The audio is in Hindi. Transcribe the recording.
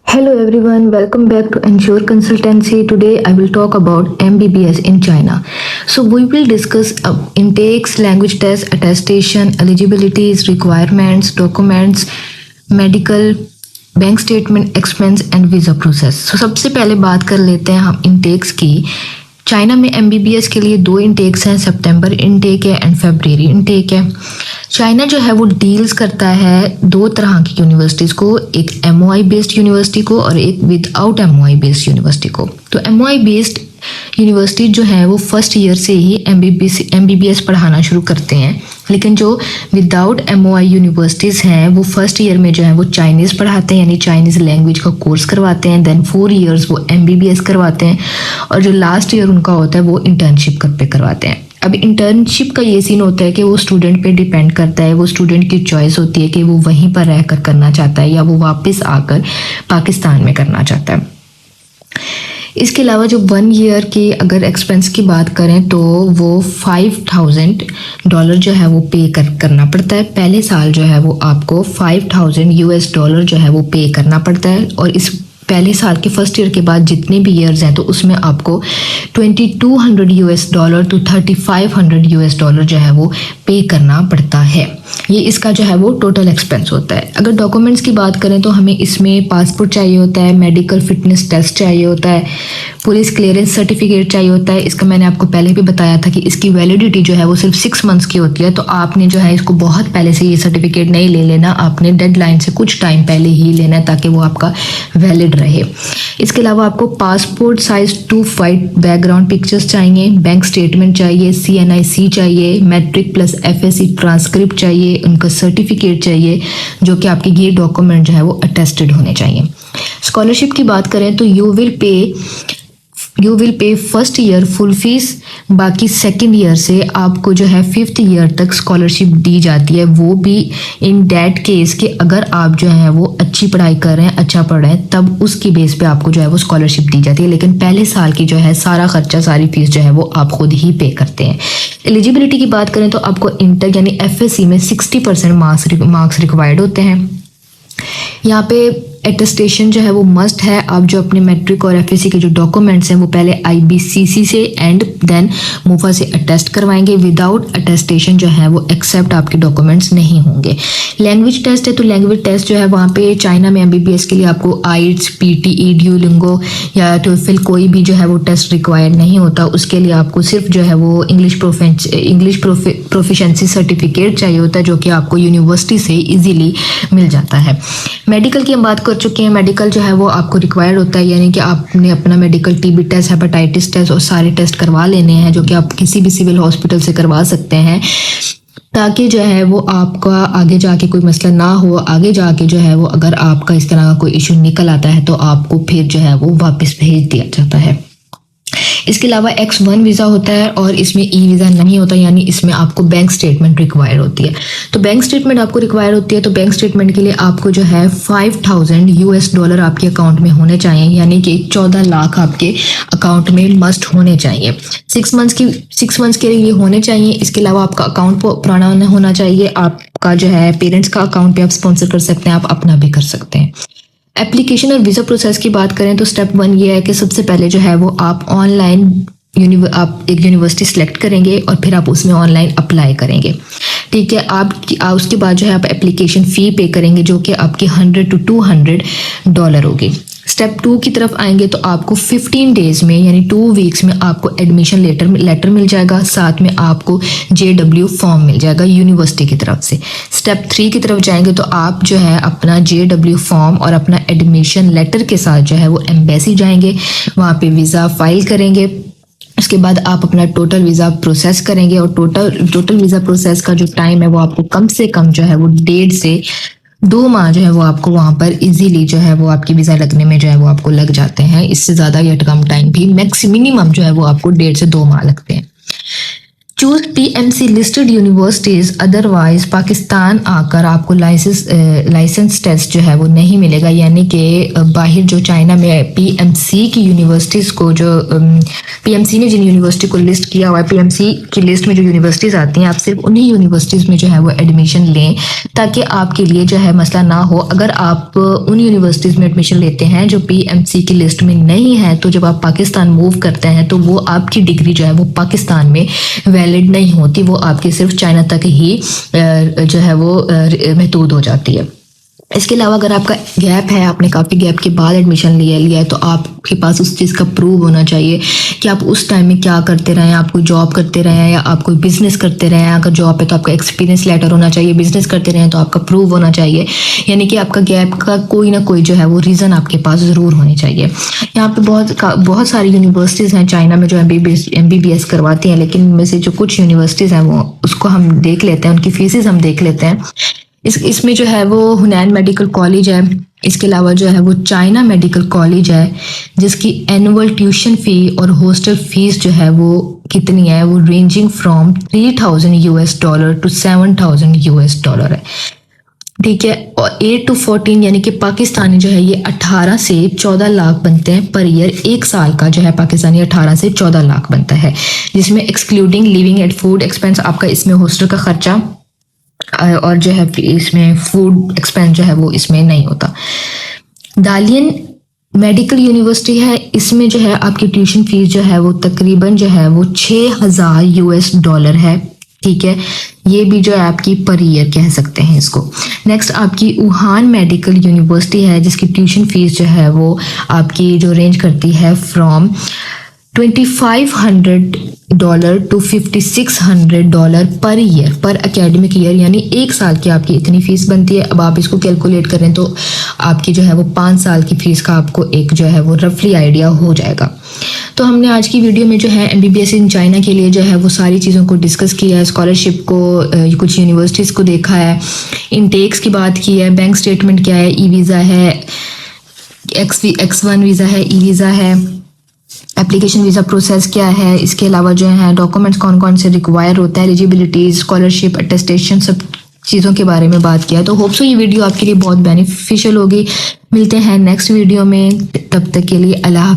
Hello everyone, welcome back to Ensure Consultancy. Today I will talk about MBBS in China. So we will discuss intakes, language tests, attestation, eligibilities, requirements, documents, medical, bank statement, expense and visa process. So सबसे पहले बात कर लेते हैं हम इंटेक्स की। चाइना में एमबीबीएस के लिए दो इंटेक्स हैं, सितंबर इंटेक है एंड फरवरी इंटेक है। चाइना जो है वो डील्स करता है दो तरह की यूनिवर्सिटीज़ को, एक एमओआई बेस्ड यूनिवर्सिटी को और एक विदाउट एमओआई बेस्ड यूनिवर्सिटी को। तो एमओआई बेस्ड यूनिवर्सिटी जो है वो फर्स्ट ईयर से ही एमबीबीएस पढ़ाना शुरू करते हैं, लेकिन जो विदाउट एमओआई यूनिवर्सिटीज़ हैं वो फर्स्ट ईयर में जो है वो चाइनीज़ पढ़ाते हैं, यानी चाइनीज़ लैंग्वेज का कोर्स करवाते हैं। देन 4 इयर्स वो एमबीबीएस करवाते हैं और जो लास्ट ईयर उनका होता है वो इंटर्नशिप पे करवाते हैं। अब इंटर्नशिप का ये सीन होता है कि वो स्टूडेंट पे डिपेंड करता है, वो स्टूडेंट की चॉइस होती है कि वो वहीं पर रहकर करना चाहता है या वो वापस आकर पाकिस्तान में करना चाहता है। इसके अलावा जो 1 ईयर की अगर एक्सपेंस की बात करें तो वो $5,000 जो है वो पे करना पड़ता है। पहले साल जो है वो आपको $5,000 जो है वो पे करना पड़ता है और इस पहले साल के फर्स्ट ईयर के बाद जितने भी ईयर्स हैं तो उसमें आपको $2,200 to $3,500 जो है वो पे करना पड़ता है। ये इसका जो है वो टोटल एक्सपेंस होता है। अगर डॉक्यूमेंट्स की बात करें तो हमें इसमें पासपोर्ट चाहिए होता है, मेडिकल फिटनेस टेस्ट चाहिए होता है, पुलिस क्लियरेंस सर्टिफिकेट चाहिए होता है। इसका मैंने आपको पहले भी बताया था कि इसकी वैलिडिटी जो है वो सिर्फ 6 मंथ्स की होती है, तो आपने जो है इसको बहुत पहले से ये सर्टिफिकेट नहीं ले लेना, आपने डेडलाइन से कुछ टाइम पहले ही लेना है ताकि वो आपका वैलिड रहे। इसके अलावा आपको पासपोर्ट साइज 2 बैकग्राउंड पिक्चर्स चाहिए, बैंक स्टेटमेंट चाहिए, CNIC चाहिए, मैट्रिक प्लस FSC ट्रांसक्रिप्ट चाहिए, उनका सर्टिफिकेट चाहिए, जो कि आपके ये डॉक्यूमेंट जो है वो अटेस्टेड होने चाहिए। स्कॉलरशिप की बात करें तो you will pay first year full fees, बाकी सेकंड ईयर से आपको जो है 5th ईयर तक स्कॉलरशिप दी जाती है। वो भी इन दैट केस कि अगर आप जो है वो अच्छी पढ़ाई कर रहे हैं, अच्छा पढ़ रहे हैं, तब उसकी बेस पे आपको जो है वो स्कॉलरशिप दी जाती है। लेकिन पहले साल की जो है सारा खर्चा, सारी फीस जो है वो आप खुद ही पे करते हैं। एलिजिबिलिटी की बात करें तो आपको इंटर यानी FSC में 60% मार्क्स रिक्वायर्ड होते हैं। यहाँ पे अटेस्टेशन जो है वो मस्ट है। आप जो अपने मैट्रिक और FSC के जो डॉक्यूमेंट्स हैं वो पहले IBCC से एंड देन मूफा से अटेस्ट करवाएंगे। विदाउट अटेस्टेशन जो है वो एक्सेप्ट आपके डॉक्यूमेंट्स नहीं होंगे। लैंग्वेज टेस्ट है तो लैंग्वेज टेस्ट जो है वहाँ पे चाइना में MBBS के लिए आपको IELTS, PTE, Duolingo या TOEFL कोई भी जो है वो टेस्ट रिक्वायर्ड नहीं होता। उसके लिए आपको सिर्फ जो है वो इंग्लिश प्रोफिशेंसी सर्टिफिकेट चाहिए होता है, जो कि आपको यूनिवर्सिटी से ईजीली मिल जाता है। मेडिकल की हम बात कर चुके हैं। मेडिकल जो है वो आपको रिक्वायर्ड होता है, यानी कि आपने अपना medical TB test, hepatitis test और सारे टेस्ट करवा लेने हैं, जो कि आप किसी भी सिविल हॉस्पिटल से करवा सकते हैं, ताकि जो है वो आपका आगे जाके कोई मसला ना हो। आगे जाके जो है वो अगर आपका इस तरह का कोई इशू निकल आता है तो आपको फिर जो है वो वापस भेज दिया जाता है। इसके अलावा X1 वीज़ा होता है और इसमें वीज़ा नहीं होता, यानी इसमें आपको बैंक स्टेटमेंट रिक्वायर होती है। तो बैंक स्टेटमेंट आपको रिक्वायर होती है, तो बैंक स्टेटमेंट के लिए आपको जो है $5,000 आपके अकाउंट में होने चाहिए, यानी कि 14 लाख आपके अकाउंट में मस्ट होने चाहिए। 6 मंथ्स के लिए होने चाहिए। इसके अलावा आपका अकाउंट पुराना होना चाहिए। आपका जो है पेरेंट्स का अकाउंट पे आप स्पॉन्सर कर सकते हैं, आप अपना भी कर सकते हैं। एप्लीकेशन और वीज़ा प्रोसेस की बात करें तो स्टेप 1 ये है कि सबसे पहले जो है वो आप ऑनलाइन आप एक यूनिवर्सिटी सेलेक्ट करेंगे और फिर आप उसमें ऑनलाइन अप्लाई करेंगे। ठीक है, उसके बाद जो है आप एप्लीकेशन फ़ी पे करेंगे, जो कि आपकी $100 to $200 होगी। स्टेप 2 की तरफ आएंगे तो आपको 15 डेज में यानी 2 वीक्स में आपको एडमिशन लेटर मिल जाएगा, साथ में आपको JW फॉर्म मिल जाएगा यूनिवर्सिटी की तरफ से। स्टेप 3 की तरफ जाएंगे तो आप जो है अपना JW फॉर्म और अपना एडमिशन लेटर के साथ जो है वो एम्बेसी जाएंगे, वहाँ पे वीज़ा फाइल करेंगे। उसके बाद आप अपना टोटल वीज़ा प्रोसेस करेंगे और टोटल वीज़ा प्रोसेस का जो टाइम है वो आपको कम से कम जो है वो 1.5 से 2 माह जो है वो आपको वहाँ पर इजीली जो है वो आपकी वीज़ा लगने में जो है वो आपको लग जाते हैं। इससे ज़्यादा या कम टाइम भी मिनिमम जो है वो आपको 1.5 से 2 माह लगते हैं। Choose PMC listed universities, otherwise Pakistan आकर आपको लाइसेंस टेस्ट जो है वो नहीं मिलेगा, यानी कि बाहर जो चाइना में पीएमसी की यूनिवर्सिटीज़ को जो पीएमसी ने जिन यूनिवर्सिटी को लिस्ट किया हुआ है, पीएमसी की लिस्ट में जो यूनिवर्सिटीज़ आती हैं, आप सिर्फ उन्हीं यूनिवर्सिटीज़ में जो है वो एडमिशन लें, ताकि आपके लिए जो है मसला ना हो। अगर आप उन यूनिवर्सिटीज़ में एडमिशन लेते हैं जो पीएमसी की लिस्ट में नहीं है, तो जब आप पाकिस्तान मूव करते हैं तो वो आपकी डिग्री जो है वो पाकिस्तान में वैलिड नहीं होती, वो आपकी सिर्फ चाइना तक ही जो है वो महदूद हो जाती है। इसके अलावा अगर आपका गैप है, आपने काफ़ी गैप के बाद एडमिशन लिया है, तो आपके पास उस चीज़ का प्रूव होना चाहिए कि आप उस टाइम में क्या करते रहे हैं, आप कोई जॉब करते रहे हैं या आप कोई बिजनेस करते रहे हैं। अगर जॉब है तो आपका एक्सपीरियंस लेटर होना चाहिए, बिजनेस करते रहे हैं तो आपका प्रूव होना चाहिए, यानी कि आपका गैप का कोई ना कोई जो है वो रीज़न आपके पास ज़रूर होनी चाहिए। यहाँ पे बहुत सारी यूनिवर्सिटीज़ हैं चाइना में जो MBBS करवाती हैं, लेकिन इनमें से जो कुछ यूनिवर्सिटीज़ हैं वो उसको हम देख लेते हैं, उनकी फीसेस हम देख लेते हैं। इसमें जो है वो हुनैन मेडिकल कॉलेज है, इसके अलावा जो है वो चाइना मेडिकल कॉलेज है, जिसकी एनुअल ट्यूशन फ़ी और हॉस्टल फीस जो है वो कितनी है, वो रेंजिंग फ्रॉम $3,000 टू $7,000 है। ठीक है, और 8 to 14 यानी कि पाकिस्तानी जो है ये 18 से 14 लाख बनते हैं पर ईयर। एक साल का जो है पाकिस्तानी 18 से 14 लाख बनता है, जिसमें excluding living and food expense, आपका इसमें हॉस्टल का खर्चा और जो है इसमें फूड एक्सपेंस जो है वो इसमें नहीं होता। दालियन मेडिकल यूनिवर्सिटी है, इसमें जो है आपकी ट्यूशन फीस जो है वो तकरीबन जो है वो $6,000 है। ठीक है, ये भी जो है आपकी पर ईयर कह सकते हैं इसको। नेक्स्ट आपकी वुहान मेडिकल यूनिवर्सिटी है, जिसकी ट्यूशन फीस जो है वो आपकी जो रेंज करती है फ्रॉम $2,500 टू $5,600 पर ईयर, पर एकेडमिक ईयर, यानी एक साल की आपकी इतनी फीस बनती है। अब आप इसको कैलकुलेट करें तो आपकी जो है वो 5 साल की फीस का आपको एक जो है वो रफली आइडिया हो जाएगा। तो हमने आज की वीडियो में जो है MBBS इन चाइना के लिए जो है वो सारी चीज़ों को डिस्कस किया है, स्कॉलरशिप को, कुछ यूनिवर्सिटीज़ को देखा है, इनटेक्स की बात की है, बैंक स्टेटमेंट क्या है, ई वीज़ा है, X1 वीज़ा है, ई वीज़ा है, एप्लीकेशन वीज़ा प्रोसेस क्या है, इसके अलावा जो है डॉक्यूमेंट्स कौन कौन से रिक्वायर होता है, एलिजिबिलिटी, स्कॉलरशिप, अटेस्टेशन, सब चीज़ों के बारे में बात किया। तो होप सो ये वीडियो आपके लिए बहुत बेनिफिशियल होगी। मिलते हैं नेक्स्ट वीडियो में, तब तक के लिए अल्लाह।